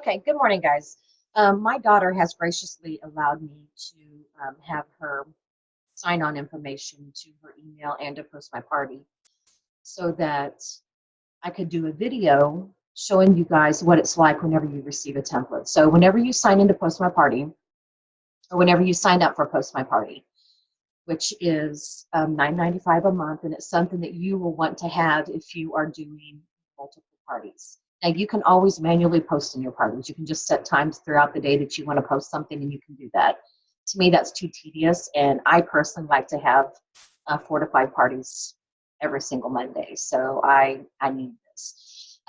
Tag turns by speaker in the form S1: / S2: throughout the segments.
S1: Okay, good morning, guys. My daughter has graciously allowed me to have her sign on information to her email and to post my party so that I could do a video showing you guys what it's like whenever you receive a template. So, whenever you sign in to post my party, or whenever you sign up for Post My Party, which is $9.95 a month, and it's something that you will want to have if you are doing multiple parties. Now, you can always manually post in your parties. You can just set times throughout the day that you want to post something, and you can do that. To me, that's too tedious, and I personally like to have 4 to 5 parties every single Monday. So I need this.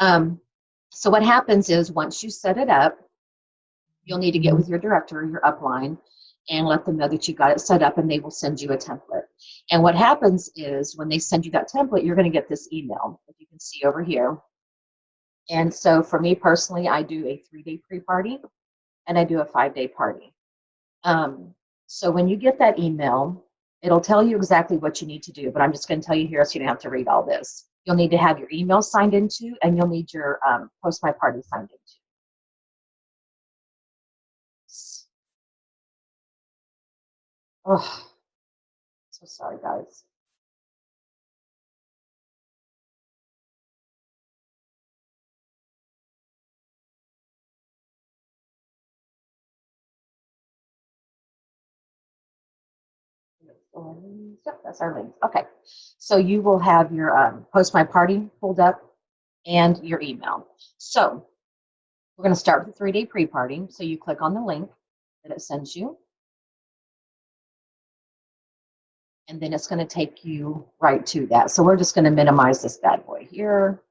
S1: So what happens is once you set it up, you'll need to get with your director, your upline, and let them know that you got it set up, and they will send you a template. And what happens is when they send you that template, you're going to get this email, if you can see over here. And so for me personally, I do a 3-day pre-party and I do a 5-day party. So when you get that email, it'll tell you exactly what you need to do, but I'm just going to tell you here so you don't have to read all this. You'll need to have your email signed into, and you'll need your Post My Party signed into. Oh, so sorry, guys. Yep, that's our link. Okay, so you will have your Post My Party pulled up and your email. So we're going to start with the 3-day pre-party. So you click on the link that it sends you, and then it's going to take you right to that. So we're just going to minimize this bad boy here.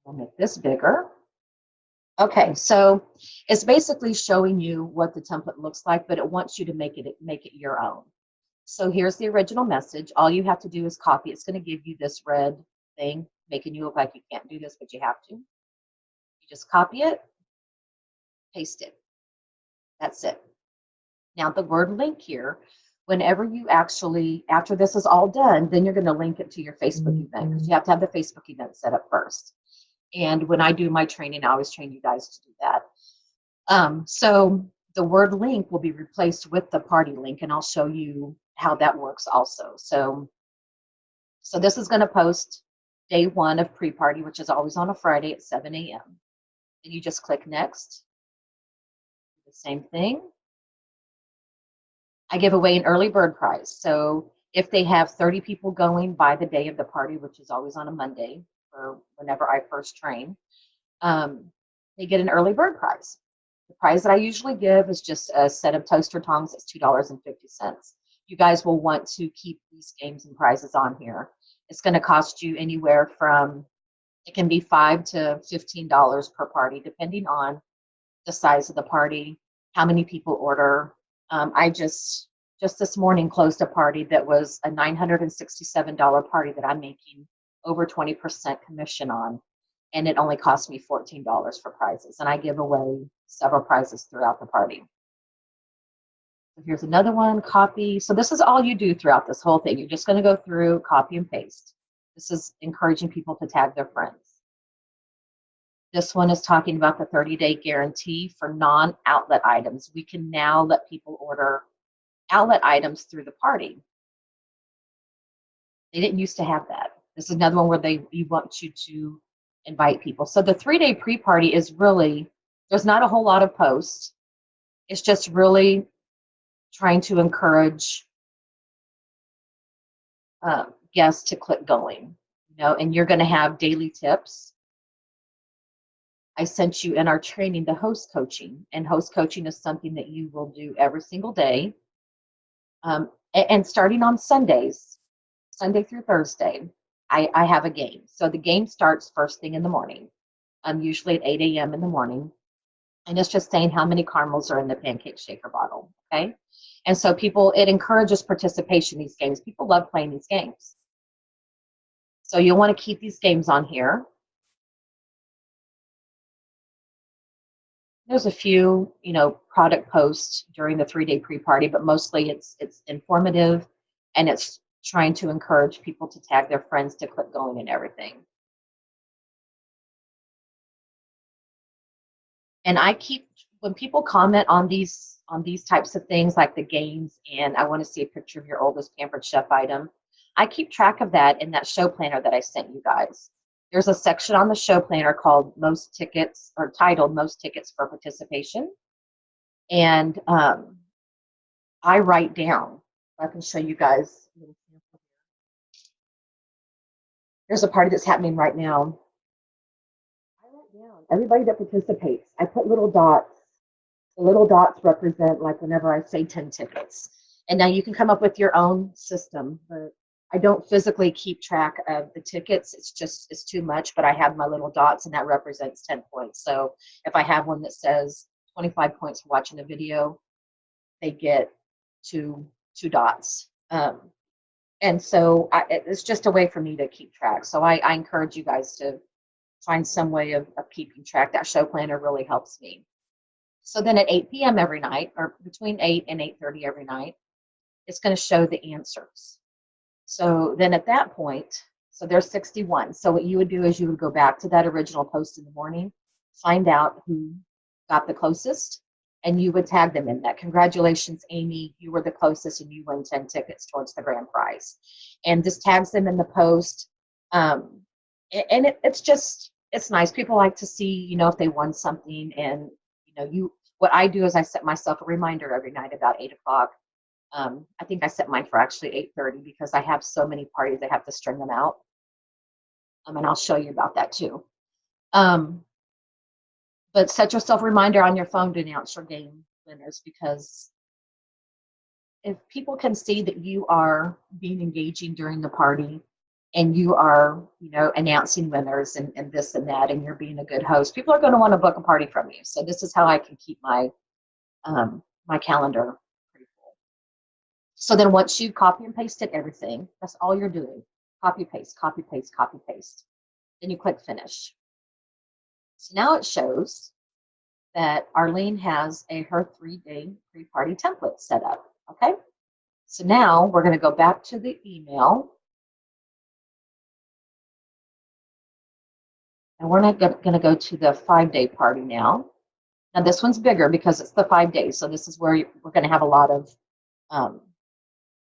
S1: We'll make this bigger. Okay, so it's basically showing you what the template looks like, but it wants you to make it your own. So here's the original message. All you have to do is copy. It's going to give you this red thing, making you look like you can't do this, but you have to. You just copy it, paste it. That's it. Now the word link here, whenever you actually, after this is all done, then you're going to link it to your Facebook event, because you have to have the Facebook event set up first. And when I do my training, I always train you guys to do that. So the word link will be replaced with the party link, and I'll show you how that works also. So this is going to post day 1 of pre-party, which is always on a Friday at 7 a.m. And you just click next. The same thing. I give away an early bird prize. So if they have 30 people going by the day of the party, which is always on a Monday, or whenever I first train, they get an early bird prize. The prize that I usually give is just a set of toaster tongs. It's $2.50. You guys will want to keep these games and prizes on here. It's going to cost you anywhere from, it can be $5 to $15 per party, depending on the size of the party, how many people order. I just this morning closed a party that was a $967 party that I'm making over 20% commission on, and it only cost me $14 for prizes, and I give away several prizes throughout the party. So here's another one, copy. So this is all you do throughout this whole thing. You're just going to go through, copy and paste. This is encouraging people to tag their friends. This one is talking about the 30-day guarantee for non-outlet items. We can now let people order outlet items through the party. They didn't used to have that. This is another one where we want you to invite people. So the 3-day pre-party is really, there's not a whole lot of posts. It's just really trying to encourage guests to click going, and you're going to have daily tips. I sent you in our training the host coaching, and host coaching is something that you will do every single day. And starting on Sundays, Sunday through Thursday, I have a game. So the game starts first thing in the morning, usually at 8 a.m. in the morning. And it's just saying how many caramels are in the pancake shaker bottle, okay? And so it encourages participation in these games. People love playing these games. So you'll want to keep these games on here. There's a few, product posts during the 3-day pre-party, but mostly it's informative, and it's trying to encourage people to tag their friends to click going and everything. And I keep, when people comment on these types of things like the games and I want to see a picture of your oldest Pampered Chef item, I keep track of that in that show planner that I sent you guys. There's a section on the show planner called Most Tickets, or titled Most Tickets for Participation. And I write down, I can show you guys. There's a party that's happening right now. I write down everybody that participates. I put little dots. The little dots represent, like, whenever I say 10 tickets. And now you can come up with your own system, but I don't physically keep track of the tickets. It's too much, but I have my little dots and that represents 10 points. So if I have one that says 25 points for watching a video, they get two dots. And so it's just a way for me to keep track. So I encourage you guys to find some way of keeping track. That show planner really helps me. So then at 8 p.m. every night, or between 8 and 8:30 every night, it's going to show the answers. So then at that point, so there's 61. So what you would do is you would go back to that original post in the morning, find out who got the closest, and you would tag them in that. Congratulations, Amy, you were the closest and you won 10 tickets towards the grand prize. And this tags them in the post. And it's nice. People like to see, if they won something. And, what I do is I set myself a reminder every night about 8 o'clock. I think I set mine for actually 8:30 because I have so many parties I have to string them out. And I'll show you about that too. But set yourself a reminder on your phone to announce your game winners, because if people can see that you are being engaging during the party and you are, announcing winners and this and that, and you're being a good host, people are going to want to book a party from you. So this is how I can keep my my calendar pretty full. So then once you copy and pasted everything, that's all you're doing. Copy, paste, copy, paste, copy, paste. Then you click finish. So now it shows that Arlene has her 3-day pre-party template set up. Okay. So now we're going to go back to the email. And we're not going to go to the 5-day party now. Now this one's bigger because it's the 5 days. So this is where we're going to have a lot of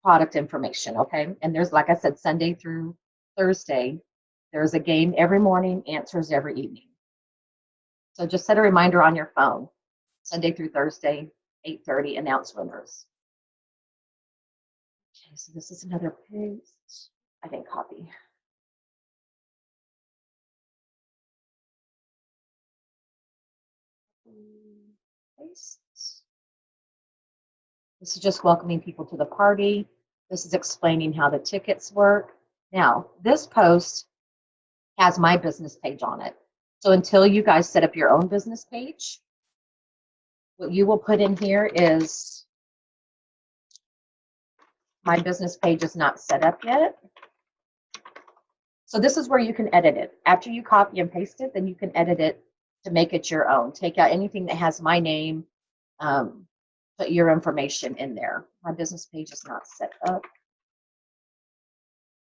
S1: product information. Okay. And there's, like I said, Sunday through Thursday, there's a game every morning, answers every evening. So just set a reminder on your phone, Sunday through Thursday, 8:30, announce winners. Okay, so this is another paste. I didn't copy. Paste. This is just welcoming people to the party. This is explaining how the tickets work. Now, this post has my business page on it. So until you guys set up your own business page, what you will put in here is, my business page is not set up yet. So this is where you can edit it. After you copy and paste it, then you can edit it to make it your own. Take out anything that has my name, put your information in there. My business page is not set up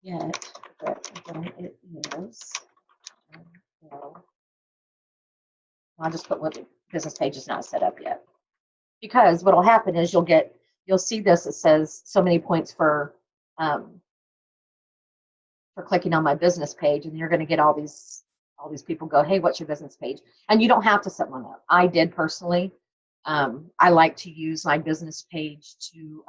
S1: yet, but it is. I'll just put what the business page is not set up yet. Because what will happen is you'll see this, it says so many points for clicking on my business page, and you're going to get all these people go, hey, what's your business page? And you don't have to set one up. I did personally. I like to use my business page to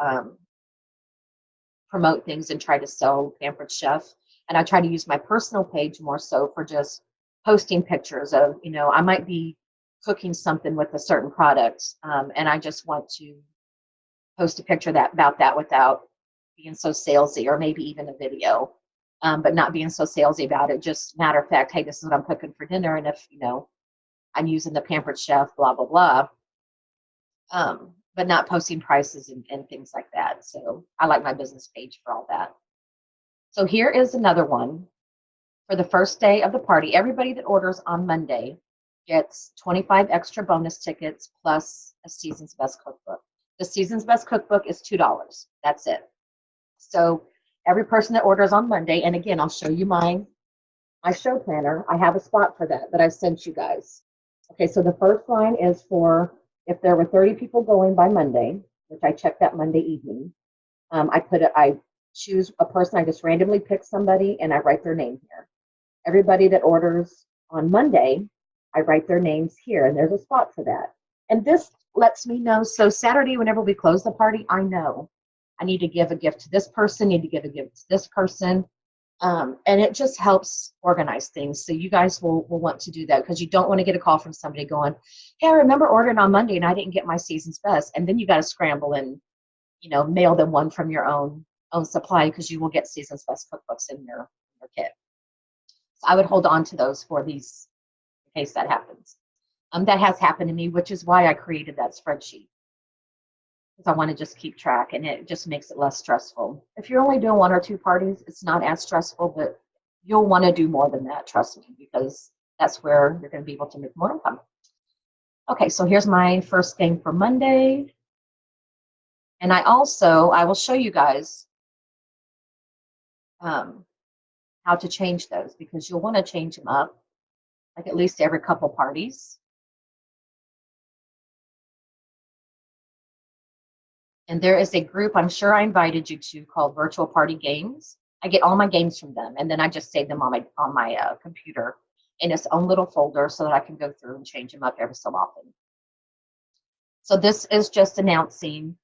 S1: promote things and try to sell Pampered Chef. And I try to use my personal page more so for just posting pictures of, I might be cooking something with a certain product, and I just want to post a picture about that without being so salesy, or maybe even a video, but not being so salesy about it. Just matter of fact, hey, this is what I'm cooking for dinner, and if I'm using the Pampered Chef, blah blah blah, but not posting prices and things like that. So I like my business page for all that. So here is another one. For the first day of the party, everybody that orders on Monday gets 25 extra bonus tickets plus a Season's Best Cookbook. The Season's Best Cookbook is $2. That's it. So every person that orders on Monday, and again, I'll show you my show planner. I have a spot for that I sent you guys. Okay, so the first line is for if there were 30 people going by Monday, which I check that Monday evening. I choose a person, I just randomly pick somebody and I write their name here. Everybody that orders on Monday, I write their names here, and there's a spot for that. And this lets me know, so Saturday, whenever we close the party, I know I need to give a gift to this person, need to give a gift to this person. And it just helps organize things. So you guys will want to do that, because you don't want to get a call from somebody going, hey, I remember ordering on Monday and I didn't get my season's best. And then you got to scramble and, mail them one from your own supply, because you will get season's best cookbooks in your kit. So I would hold on to those for these in case that happens. That has happened to me, which is why I created that spreadsheet, because I want to just keep track, and it just makes it less stressful. If you're only doing 1 or 2 parties, it's not as stressful, but you'll want to do more than that, trust me, because that's where you're going to be able to make more income. Okay, so here's my first game for Monday. And I will show you guys how to change those, because you'll want to change them up, like at least every couple parties. And there is a group I'm sure I invited you to called Virtual Party Games. I get all my games from them, and then I just save them on my computer in its own little folder so that I can go through and change them up every so often. So this is just announcing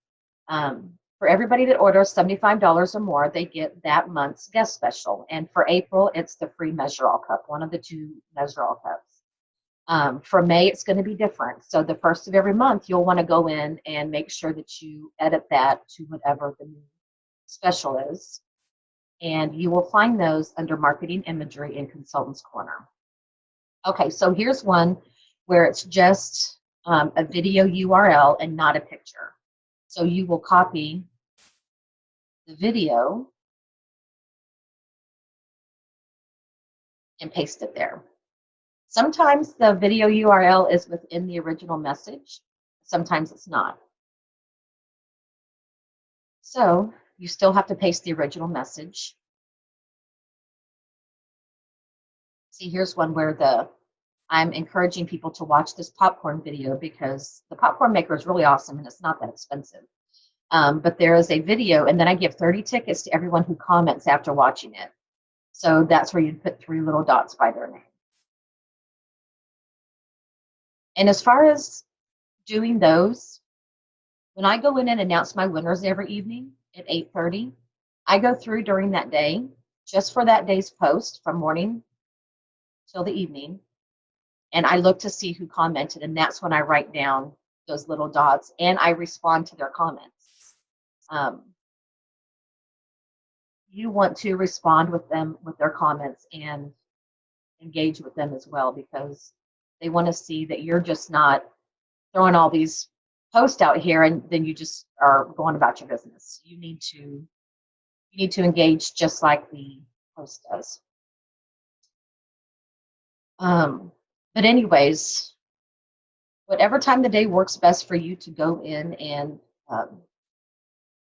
S1: for everybody that orders $75 or more, they get that month's guest special. And for April, it's the free Measure-All Cup, one of the 2 Measure-All Cups. For May, it's going to be different. So the first of every month, you'll want to go in and make sure that you edit that to whatever the new special is. And you will find those under Marketing Imagery in Consultants Corner. Okay, so here's one where it's just a video URL and not a picture. So you will copy the video and paste it there. Sometimes the video URL is within the original message. Sometimes it's not. So you still have to paste the original message. See, here's one where I'm encouraging people to watch this popcorn video, because the popcorn maker is really awesome and it's not that expensive. But there is a video, and then I give 30 tickets to everyone who comments after watching it. So that's where you put 3 little dots by their name. And as far as doing those, when I go in and announce my winners every evening at 8:30, I go through during that day, just for that day's post from morning till the evening, and I look to see who commented, and that's when I write down those little dots and I respond to their comments. You want to respond with them, with their comments, and engage with them as well, because they want to see that you're just not throwing all these posts out here and then you just are going about your business. You need to engage just like the post does. But anyways, whatever time of the day works best for you to go in and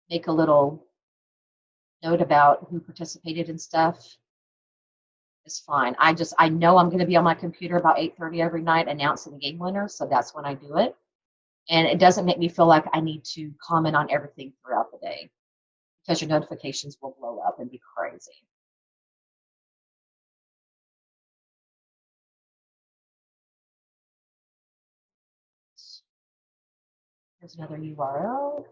S1: make a little note about who participated and stuff is fine. I know I'm going to be on my computer about 8:30 every night announcing the game winner, so that's when I do it. And it doesn't make me feel like I need to comment on everything throughout the day, because your notifications will blow up and be crazy. Here's another URL.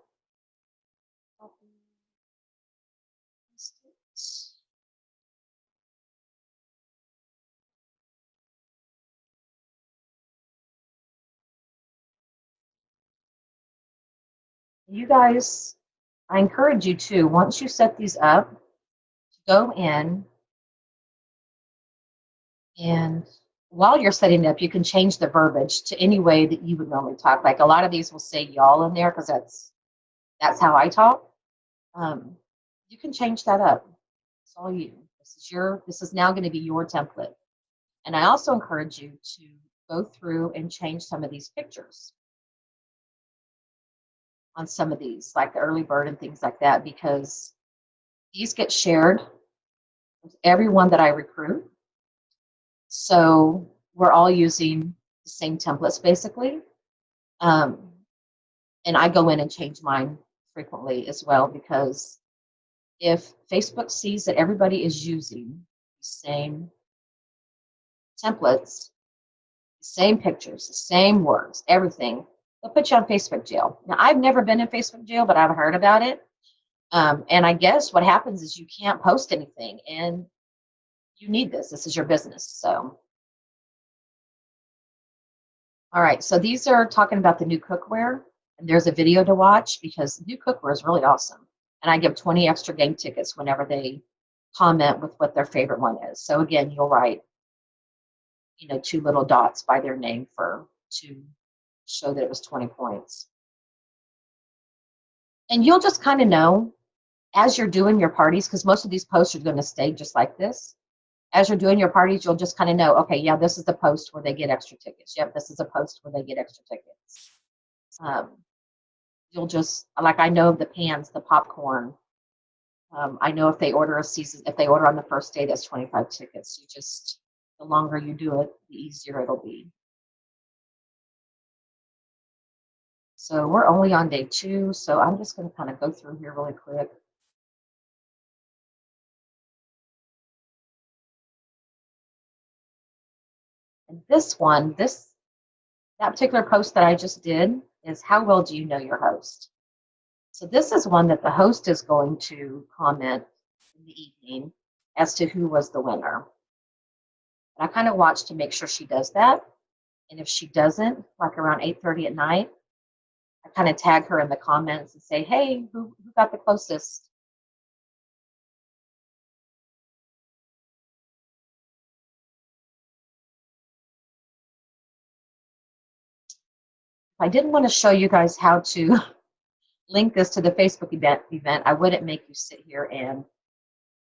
S1: You guys, I encourage you to, once you set these up, go in and while you're setting it up, you can change the verbiage to any way that you would normally talk. Like a lot of these will say y'all in there because that's how I talk. You can change that up. It's all you. This is now going to be your template. And I also encourage you to go through and change some of these pictures on some of these, like the early bird and things like that, because these get shared with everyone that I recruit. So we're all using the same templates basically. And I go in and change mine frequently as well, because if Facebook sees that everybody is using the same templates, the same pictures, the same words, everything, they'll put you on Facebook jail. Now, I've never been in Facebook jail, but I've heard about it. And I guess what happens is you can't post anything, and you need this. This is your business. So, all right. So these are talking about the new cookware, and there's a video to watch because new cookware is really awesome. And I give 20 extra game tickets whenever they comment with what their favorite one is. So again, you'll write, 2 little dots by their name to show that it was 20 points. And you'll just kind of know as you're doing your parties, because most of these posts are going to stay just like this. As you're doing your parties, you'll just kind of know, okay, yeah, this is the post where they get extra tickets. Yep, this is a post where they get extra tickets. You'll just, like, I know the pans, the popcorn. I know if they order if they order on the first day, that's 25 tickets. The longer you do it, the easier it'll be. So we're only on day 2, so I'm just going to kind of go through here really quick. And this one, that particular post that I just did is how well do you know your host? So this is one that the host is going to comment in the evening as to who was the winner. And I kind of watch to make sure she does that. And if she doesn't, like around 8:30 at night, I kind of tag her in the comments and say, hey, who got the closest? If I didn't want to show you guys how to link this to the Facebook event, I wouldn't make you sit here and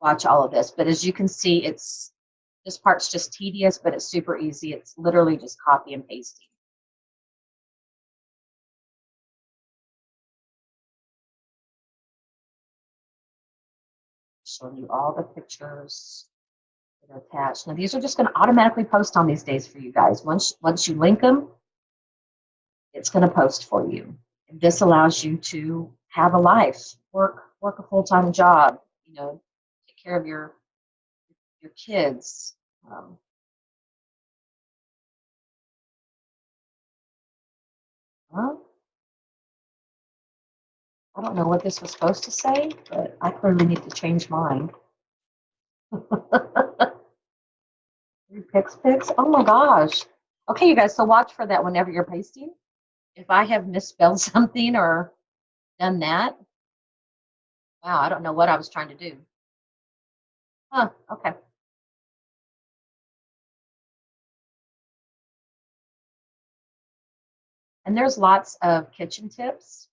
S1: watch all of this. But as you can see, this part's just tedious, but it's super easy. It's literally just copy and pasting. Showing you all the pictures that are attached. Now these are just going to automatically post on these days for you guys. Once you link them, it's going to post for you. And this allows you to have a life, work a full-time job, take care of your kids. Well, I don't know what this was supposed to say, but I clearly need to change mine. 3 picks. Oh my gosh. Okay, you guys, so watch for that whenever you're pasting. If I have misspelled something or done that, wow, I don't know what I was trying to do. Huh, okay. And there's lots of kitchen tips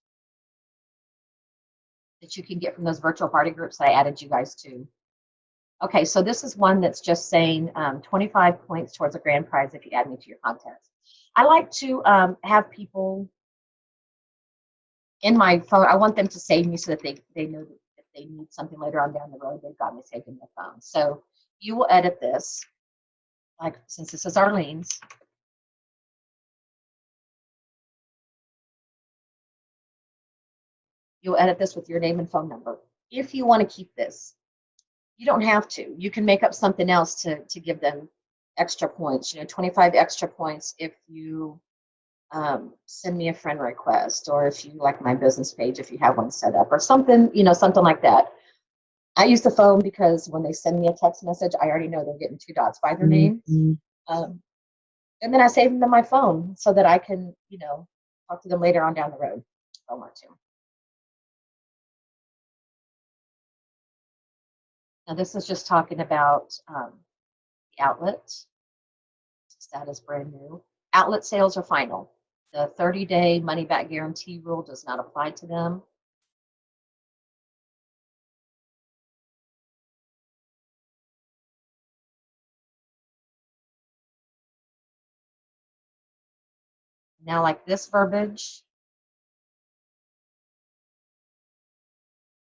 S1: that you can get from those virtual party groups that I added you guys to. Okay, so this is one that's just saying 25 points towards a grand prize if you add me to your contest. I like to have people in my phone. I want them to save me so that they know that if they need something later on down the road, they've got me saved in their phone. So you will edit this, like since this is Arlene's. You'll edit this with your name and phone number. If you want to keep this, you don't have to. You can make up something else to give them extra points. 25 extra points if you send me a friend request, or if you like my business page, if you have one set up, or something, something like that. I use the phone because when they send me a text message, I already know they're getting 2 dots by their name. And then I save them to my phone so that I can, talk to them later on down the road if I want to. Now this is just talking about the outlet. That is brand new. Outlet sales are final. The 30-day money-back guarantee rule does not apply to them. Now, like this verbiage,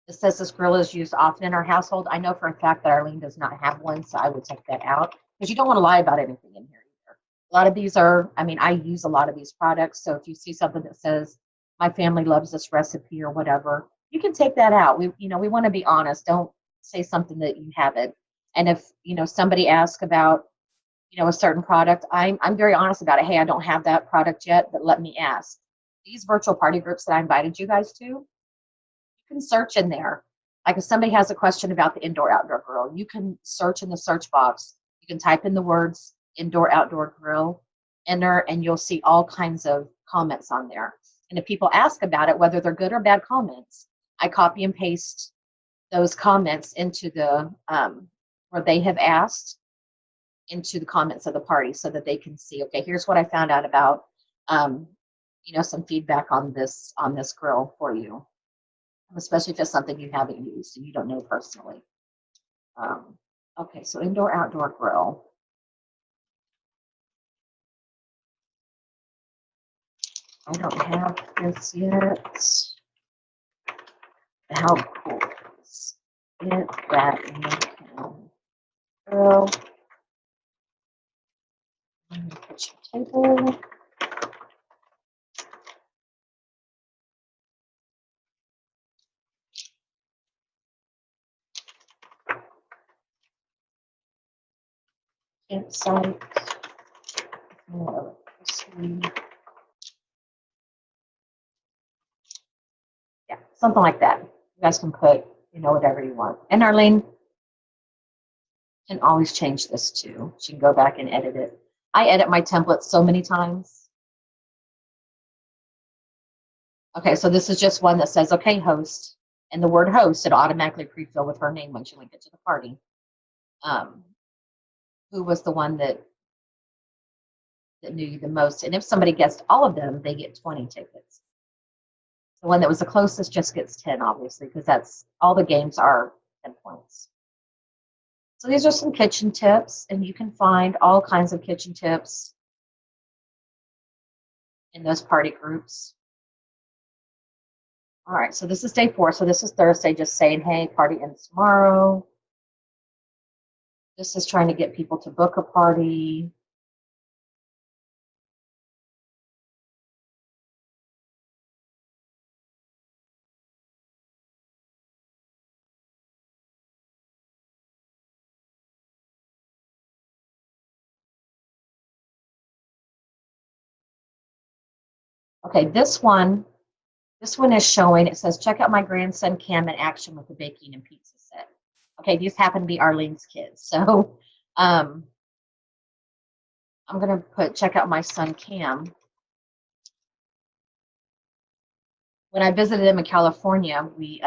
S1: it says this grill is used often in our household. I know for a fact that Arlene does not have one, so I would take that out because you don't want to lie about anything in here either. A lot of these are, I mean, I use a lot of these products. So if you see something that says, my family loves this recipe or whatever, you can take that out. We want to be honest. Don't say something that you haven't. And if, somebody asks about, a certain product, I'm very honest about it. Hey, I don't have that product yet, but let me ask. These virtual party groups that I invited you guys to, you can search in there. Like if somebody has a question about the indoor outdoor grill, you can search in the search box. You can type in the words indoor outdoor grill, enter, and you'll see all kinds of comments on there. And if people ask about it, whether they're good or bad comments, I copy and paste those comments into the where they have asked into the comments of the party so that they can see, okay, here's what I found out about some feedback on this grill for you, especially if it's something you haven't used and you don't know personally. Okay, so indoor outdoor grill. I don't have this yet. How cool is it that you can grill on your kitchen table? Campsite. Yeah, something like that. You guys can put, whatever you want. And Arlene can always change this too. She can go back and edit it. I edit my templates so many times. Okay, so this is just one that says, okay, host. And the word host, it'll automatically pre-fill with her name when you link it to the party. Who was the one that knew you the most? And if somebody guessed all of them, they get 20 tickets. The one that was the closest just gets 10, obviously, because that's all the games are 10 points. So these are some kitchen tips, and you can find all kinds of kitchen tips in those party groups. All right, so this is day 4. So this is Thursday, just saying, hey, party ends tomorrow. This is trying to get people to book a party. Okay, this one is showing, it says, check out my grandson Cam in action with the baking and pizza set. Okay, these happen to be Arlene's kids. So I'm going to check out my son Cam. When I visited him in California, we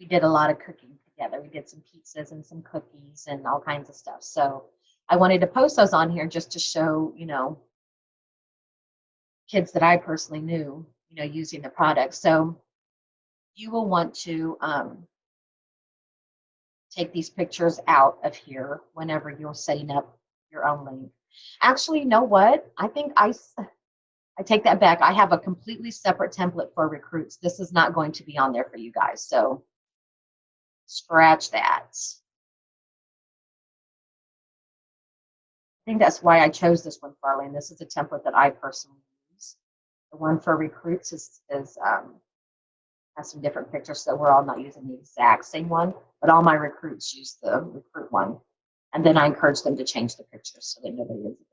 S1: did a lot of cooking together. We did some pizzas and some cookies and all kinds of stuff. So I wanted to post those on here just to show, kids that I personally knew, using the product. So you will want to take these pictures out of here whenever you're setting up your own link. Actually, you know what? I think I take that back. I have a completely separate template for recruits. This is not going to be on there for you guys. So scratch that. I think that's why I chose this one, Farley. This is a template that I personally use. The one for recruits has some different pictures, so we're all not using the exact same one, but all my recruits use the recruit one. And then I encourage them to change the pictures so they know they use it.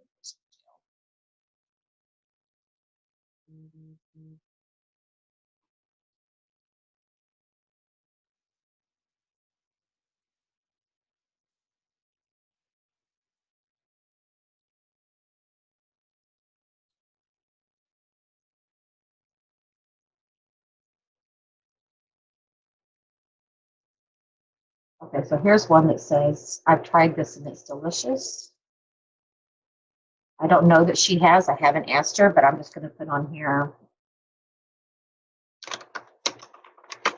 S1: Okay, so here's one that says, I've tried this and it's delicious. I don't know that she has. I haven't asked her, but I'm just going to put on here.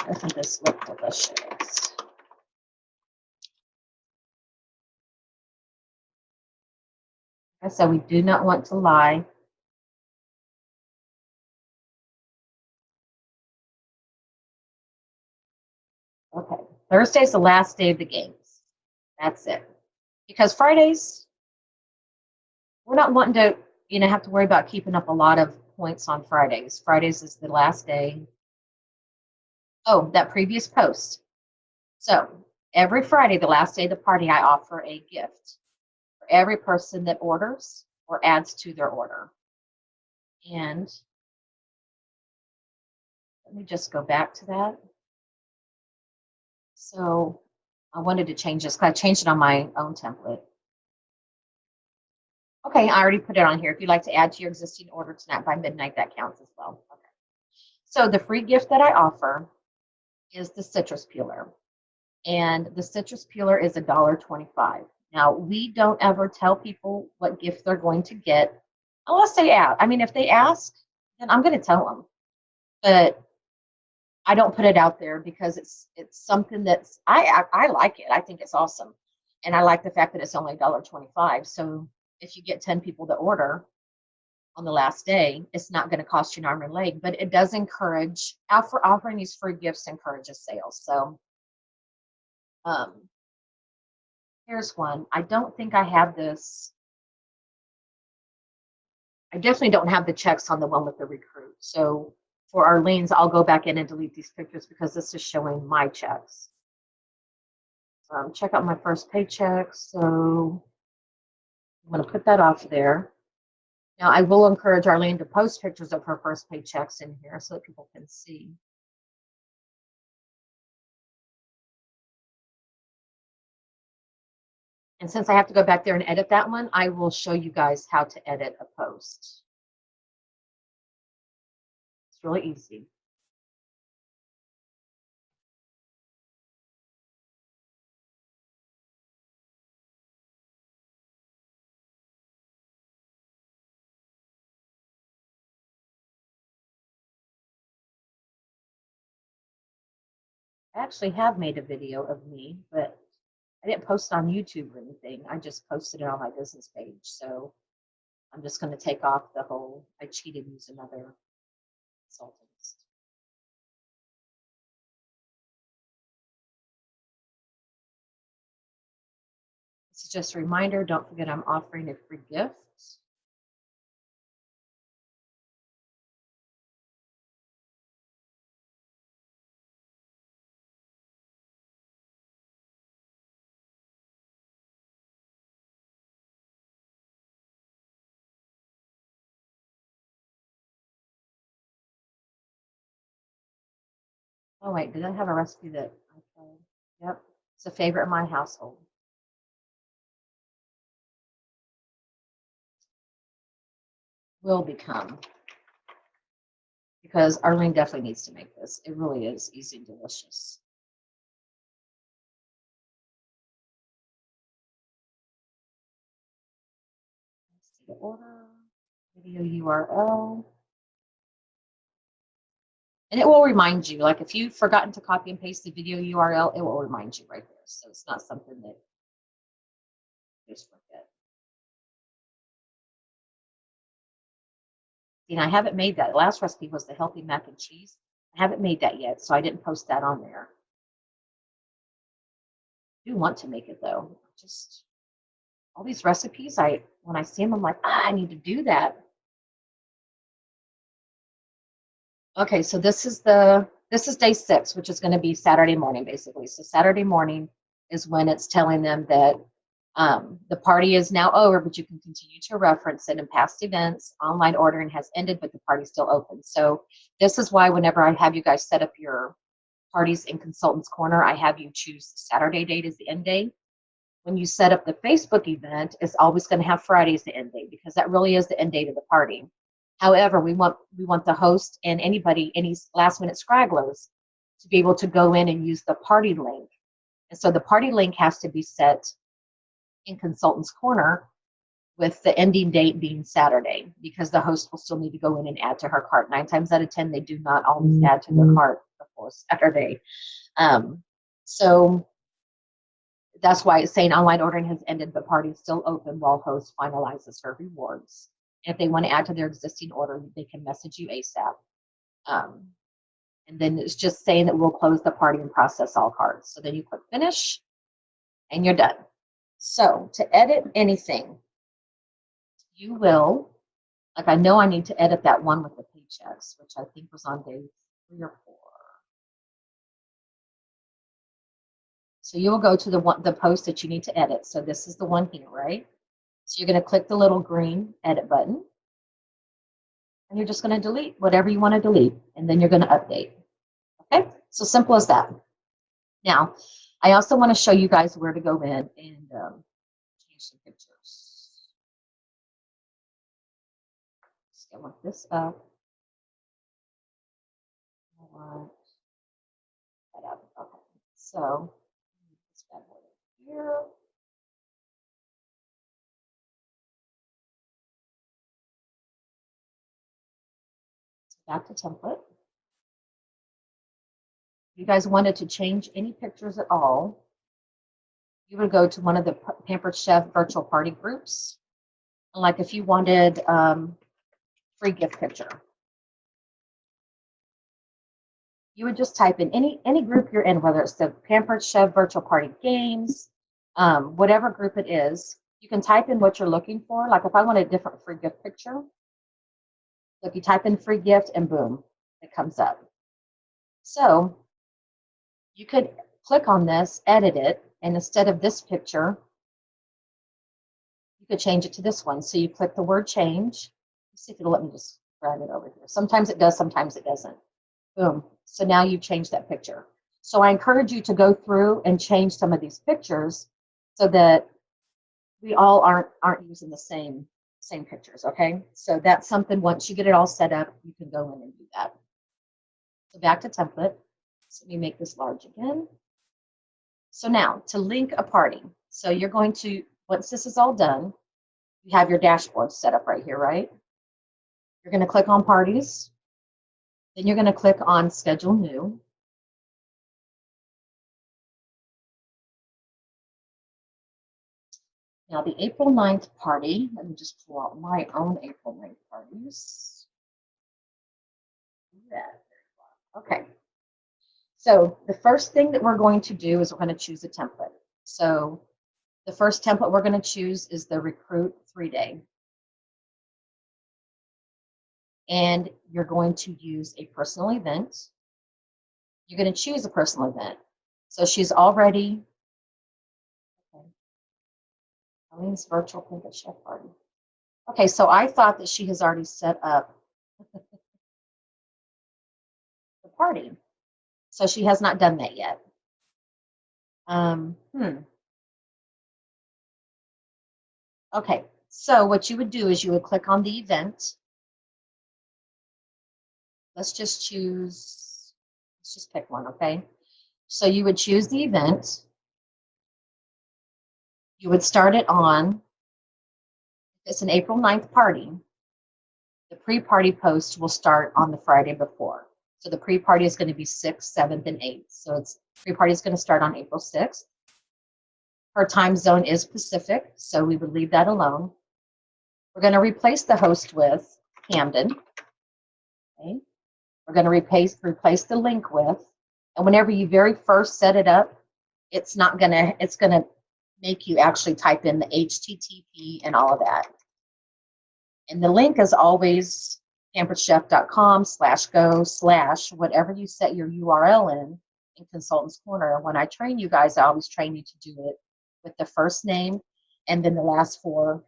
S1: Doesn't this look delicious? Like I said, we do not want to lie. Okay, Thursday's the last day of the games. That's it. Because Fridays, we're not wanting to, have to worry about keeping up a lot of points on Fridays. Fridays is the last day. Oh, that previous post. So every Friday, the last day of the party, I offer a gift for every person that orders or adds to their order. And let me just go back to that. So I wanted to change this because I changed it on my own template. Okay, I already put it on here. If you'd like to add to your existing order tonight by midnight, that counts as well. Okay. So the free gift that I offer is the citrus peeler. And the citrus peeler is $1.25. Now, we don't ever tell people what gift they're going to get unless they ask. I mean, if they ask, then I'm going to tell them. But I don't put it out there because it's something that's I like it. I think it's awesome, and I like the fact that it's only $1.25. So if you get 10 people that order on the last day, it's not going to cost you an arm and a leg. But it does encourage offering these free gifts encourages sales. So here's one. I don't think I have this. I definitely don't have the checks on the one with the recruit. So for Arlene's, I'll go back in and delete these pictures because this is showing my checks. Check out my first paycheck. So I'm going to put that off there. Now, I will encourage Arlene to post pictures of her first paychecks in here so that people can see. And since I have to go back there and edit that one, I will show you guys how to edit a post. It's really easy. I actually have made a video of me, but I didn't post it on YouTube or anything. I just posted it on my business page. So I'm just going to take off the whole I cheated and used another consultant. This is just a reminder, don't forget I'm offering a free gift. Oh wait, did I have a recipe that I tried? Yep, it's a favorite in my household. Will become, because Arlene definitely needs to make this. It really is easy and delicious. Let's see the order, video URL. And it will remind you, like if you've forgotten to copy and paste the video URL, it will remind you right there. So it's not something that you just forget. You know, I haven't made that. The last recipe was the healthy mac and cheese. I haven't made that yet, so I didn't post that on there. I do want to make it though. Just all these recipes, when I see them, I'm like, I need to do that. Okay, so this is day 6, which is going to be Saturday morning, basically. So Saturday morning is when it's telling them that the party is now over, but you can continue to reference it in past events. Online ordering has ended, but the party's still open. So this is why whenever I have you guys set up your parties in Consultants Corner, I have you choose the Saturday date as the end date. When you set up the Facebook event, it's always going to have Friday as the end date because that really is the end date of the party. However, we want the host and any last minute scragglers to be able to go in and use the party link. And so the party link has to be set in Consultants Corner with the ending date being Saturday because the host will still need to go in and add to her cart. 9 times out of 10, they do not always add to their cart before Saturday. So that's why it's saying online ordering has ended, but party is still open while host finalizes her rewards. If they want to add to their existing order, they can message you ASAP. And then it's just saying that we'll close the party and process all cards. So then you click finish and you're done. So to edit anything, you will, like I know I need to edit that one with the paychecks, which I think was on day 3 or 4. So you will go to the post that you need to edit. So this is the one here, right? So you're going to click the little green edit button, and you're just going to delete whatever you want to delete, and then you're going to update. Okay, so simple as that. Now, I also want to show you guys where to go in and change some pictures. Just I want this up. I want that up. Okay, so this bad boy here. Back to template. If you guys wanted to change any pictures at all, you would go to one of the Pampered Chef virtual party groups. And like if you wanted free gift picture, you would just type in any group you're in, whether it's the Pampered Chef virtual party games, whatever group it is, you can type in what you're looking for. Like if I want a different free gift picture, so if you type in free gift and boom, it comes up. So you could click on this, edit it, and instead of this picture, you could change it to this one. So you click the word change. Let's see if it'll let me just drag it over here. Sometimes it does, sometimes it doesn't. Boom. So now you've changed that picture. So I encourage you to go through and change some of these pictures so that we all aren't using the same pictures, okay? So that's something, once you get it all set up, you can go in and do that. So back to template. So let me make this large again. So now to link a party. So you're going to, once this is all done, you have your dashboard set up right here, right? You're going to click on parties. Then you're going to click on schedule new. Now the April 9th party, let me just pull out my own April 9th parties. Okay. So the first thing that we're going to do is we're going to choose a template. So the first template we're going to choose is the Recruit 3-Day. And you're going to use a personal event. You're going to choose a personal event. So she's already, okay, Colleen's virtual Pampered Chef party. Okay, so I thought that she has already set up the party. So she has not done that yet. Okay, so what you would do is you would click on the event. Let's just pick one, okay? So you would choose the event. You would start it on, it's an April 9th party. The pre-party post will start on the Friday before. So the pre-party is going to be 6th, 7th, and 8th. So it's pre-party is going to start on April 6th. Her time zone is Pacific, so we would leave that alone. We're going to replace the host with Camden. Okay. We're going to replace the link with, and whenever you very first set it up, it's going to make you actually type in the HTTP and all of that. And the link is always pamperedchef.com/go/ whatever you set your URL in Consultants Corner. And when I train you guys, I always train you to do it with the first name and then the last 4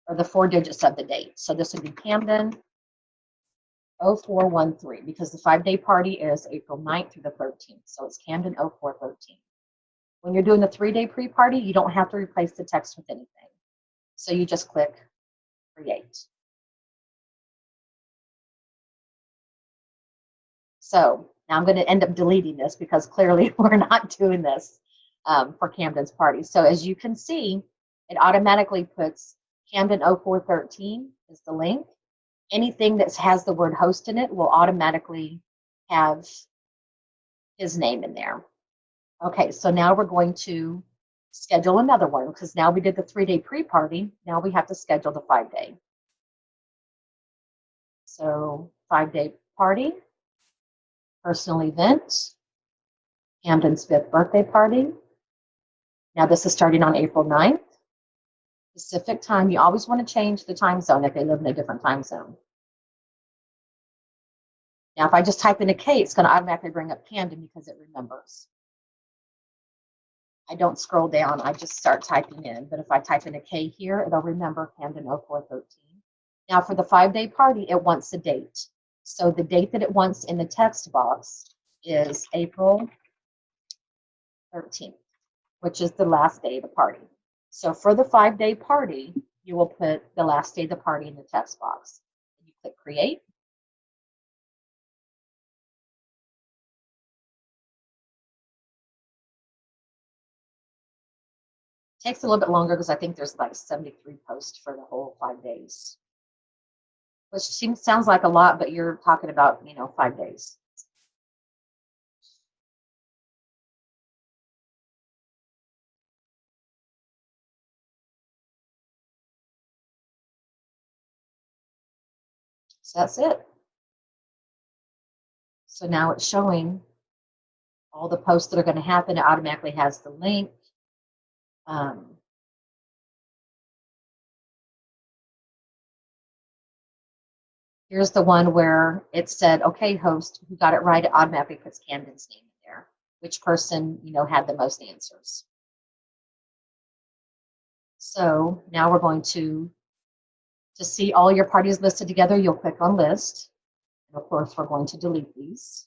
S1: or the 4 digits of the date. So this would be Camden 0413 because the 5-day party is April 9th through the 13th. So it's Camden 0413. When you're doing the 3-day pre-party, you don't have to replace the text with anything. So you just click create. So now I'm going to end up deleting this because clearly we're not doing this for Camden's party. So as you can see, it automatically puts Camden 0413 is the link. Anything that has the word host in it will automatically have his name in there. Okay, so now we're going to schedule another one because now we did the 3-day pre-party. Now we have to schedule the 5-day. So 5-day party, personal event, Camden's 5th birthday party. Now this is starting on April 9th. Pacific time. You always want to change the time zone if they live in a different time zone. Now, if I just type in a K, it's going to automatically bring up Camden because it remembers. I don't scroll down. I just start typing in. But if I type in a K here, it'll remember Camden 0413. Now, for the 5-day party, it wants a date. So the date that it wants in the text box is April 13th, which is the last day of the party. So for the 5-day party, you will put the last day of the party in the text box. You click create. It takes a little bit longer because I think there's like 73 posts for the whole 5 days, which sounds like a lot, but you're talking about, 5 days. So that's it. So now it's showing all the posts that are going to happen. It automatically has the link. Here's the one where it said, okay, host, who got it right, it automatically puts Camden's name in there. Which person, had the most answers. So now we're going to see all your parties listed together, you'll click on list. And of course, we're going to delete these.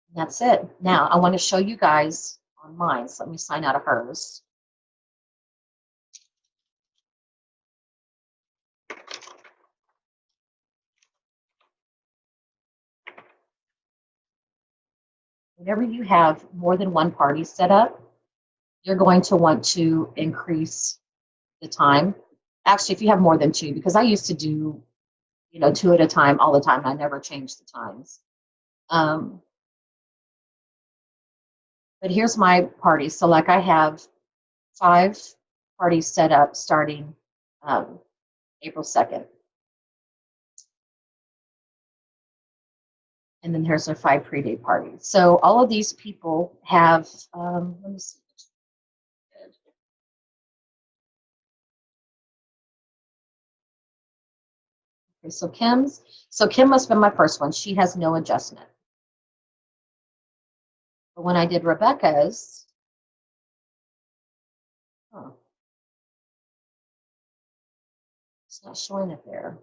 S1: And that's it. Now, I want to show you guys on mine. So let me sign out of hers. Whenever you have more than one party set up, you're going to want to increase the time. Actually, if you have more than two, because I used to do, 2 at a time all the time. I never changed the times. But here's my party. So like I have 5 parties set up starting April 2nd. And then there's our 5 pre-date parties. So all of these people have, let me see. Okay, so Kim must have been my first one. She has no adjustment. But when I did Rebecca's, it's not showing it there.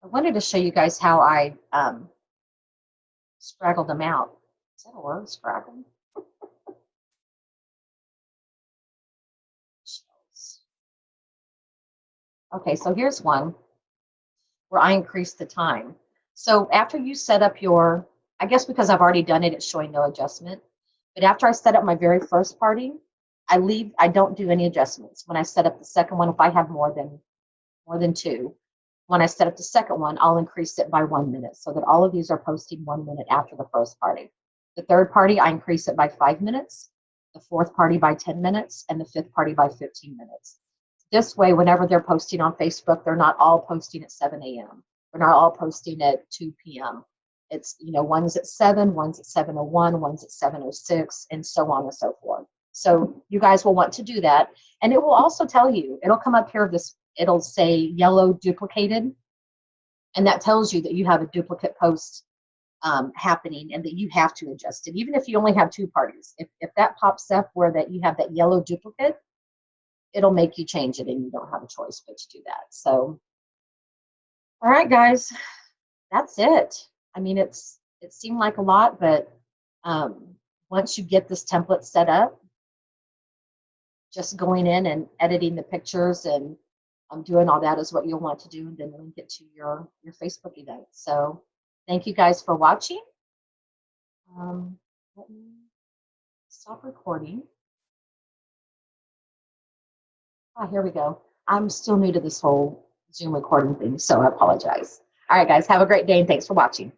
S1: I wanted to show you guys how I scraggled them out. Is that a word, scraggle? Okay, so here's one where I increased the time. So after you set up your, I guess because I've already done it, it's showing no adjustment. But after I set up my very first party, I don't do any adjustments. When I set up the second one, if I have more than 2, when I set up the second one, I'll increase it by 1 minute so that all of these are posting 1 minute after the first party. The third party, I increase it by 5 minutes, the fourth party by 10 minutes, and the fifth party by 15 minutes. This way, whenever they're posting on Facebook, they're not all posting at 7 a.m. They're not all posting at 2 p.m. It's, one's at 7, one's at 7:01, one's at 7:06, and so on and so forth. So you guys will want to do that. And it will also tell you, it'll come up here, it'll say yellow duplicated. And that tells you that you have a duplicate post happening and that you have to adjust it. Even if you only have 2 parties, if that pops up where that you have that yellow duplicate, it'll make you change it and you don't have a choice but to do that. So, all right, guys, that's it. I mean, it seemed like a lot, but once you get this template set up, just going in and editing the pictures and doing all that is what you'll want to do, and then link it to your Facebook event. So thank you guys for watching. Let me stop recording. Here we go. I'm still new to this whole Zoom recording thing, so I apologize. All right, guys, have a great day, and thanks for watching.